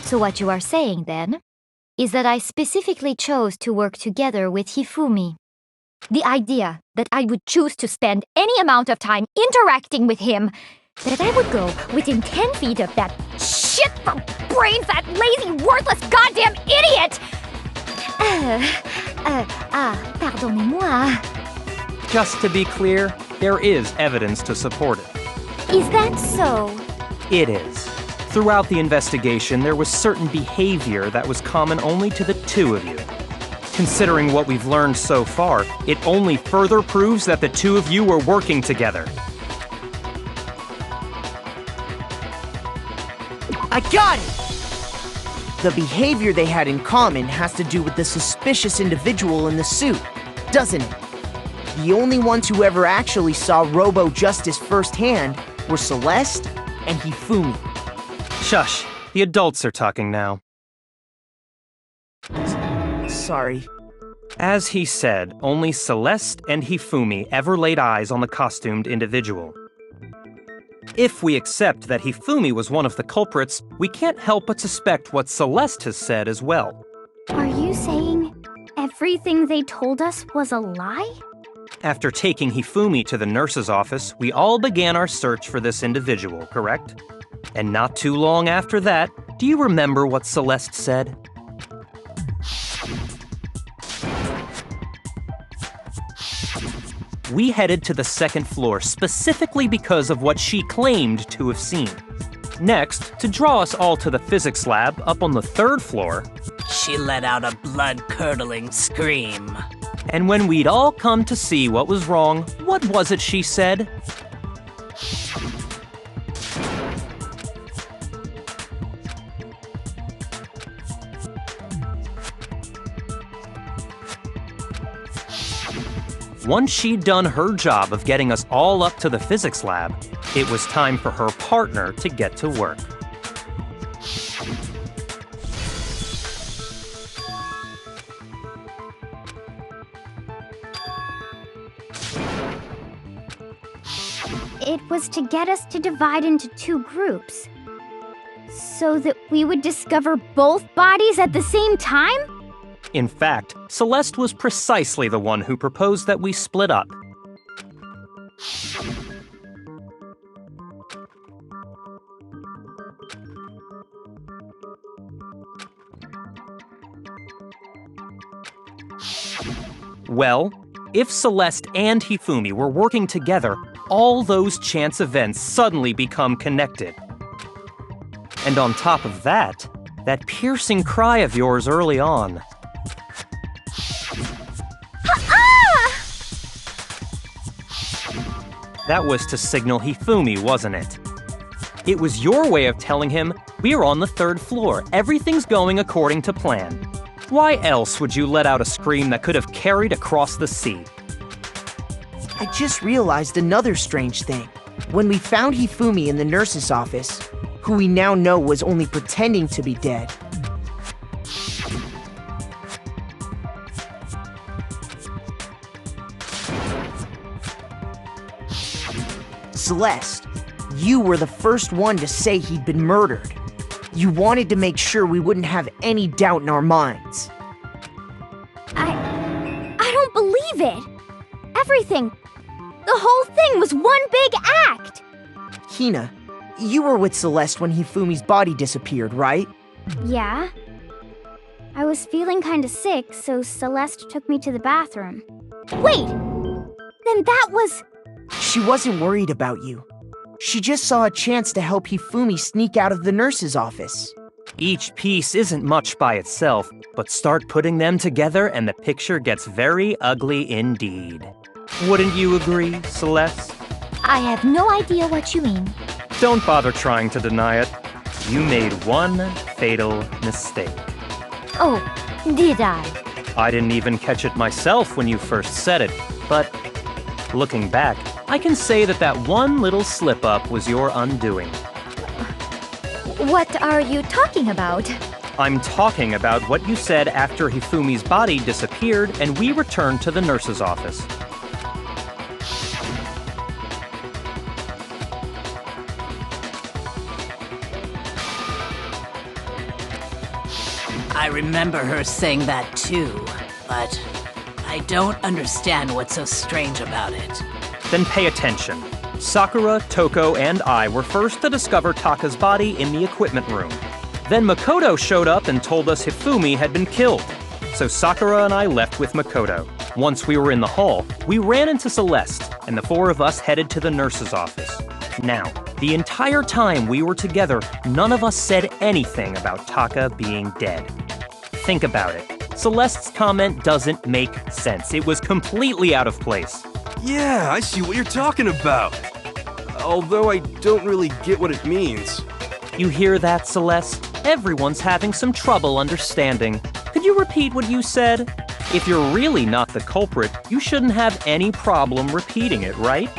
So what you are saying, then, is that I specifically chose to work together with Hifumi. The idea that I would choose to spend any amount of time interacting with him, that I would go within 10 feet of that shit for brain-fat, lazy, worthless goddamn idiot! Pardonnez-moi. Just to be clear, there is evidence to support it. Is that so? It is. Throughout the investigation, there was certain behavior that was common only to the two of you. Considering what we've learned so far, it only further proves that the two of you were working together. I got it! The behavior they had in common has to do with the suspicious individual in the suit, doesn't it? The only ones who ever actually saw Robo-Justice firsthand were Celeste and Hifumi. Shush, the adults are talking now. Sorry. As he said, only Celeste and Hifumi ever laid eyes on the costumed individual. If we accept that Hifumi was one of the culprits, we can't help but suspect what Celeste has said as well. Are you saying everything they told us was a lie? After taking Hifumi to the nurse's office, we all began our search for this individual, correct? And not too long after that, do you remember what Celeste said? We headed to the second floor specifically because of what she claimed to have seen. Next, to draw us all to the physics lab up on the third floor, she let out a blood-curdling scream. And when we'd all come to see what was wrong, what was it she said? Once she'd done her job of getting us all up to the physics lab, it was time for her partner to get to work. It was to get us to divide into two groups, so that we would discover both bodies at the same time? In fact, Celeste was precisely the one who proposed that we split up. Well, if Celeste and Hifumi were working together, all those chance events suddenly become connected. And on top of that, that piercing cry of yours early on. That was to signal Hifumi, wasn't it? It was your way of telling him, we're on the third floor, everything's going according to plan. Why else would you let out a scream that could have carried across the sea? I just realized another strange thing. When we found Hifumi in the nurse's office, who we now know was only pretending to be dead, Celeste, you were the first one to say he'd been murdered. You wanted to make sure we wouldn't have any doubt in our minds. I don't believe it. Everything, the whole thing was one big act. Hina, you were with Celeste when Hifumi's body disappeared, right? Yeah. I was feeling kinda sick, so Celeste took me to the bathroom. Wait! Then that was... She wasn't worried about you. She just saw a chance to help Hifumi sneak out of the nurse's office. Each piece isn't much by itself, but start putting them together and the picture gets very ugly indeed. Wouldn't you agree, Celeste? I have no idea what you mean. Don't bother trying to deny it. You made one fatal mistake. Oh, did I? I didn't even catch it myself when you first said it, but looking back, I can say that that one little slip-up was your undoing. What are you talking about? I'm talking about what you said after Hifumi's body disappeared and we returned to the nurse's office. I remember her saying that too, but I don't understand what's so strange about it. Then pay attention. Sakura, Toko, and I were first to discover Taka's body in the equipment room. Then Makoto showed up and told us Hifumi had been killed. So Sakura and I left with Makoto. Once we were in the hall, we ran into Celeste, and the four of us headed to the nurse's office. Now, the entire time we were together, none of us said anything about Taka being dead. Think about it. Celeste's comment doesn't make sense. It was completely out of place. Yeah, I see what you're talking about. Although I don't really get what it means. You hear that, Celeste? Everyone's having some trouble understanding. Could you repeat what you said? If you're really not the culprit, you shouldn't have any problem repeating it, right?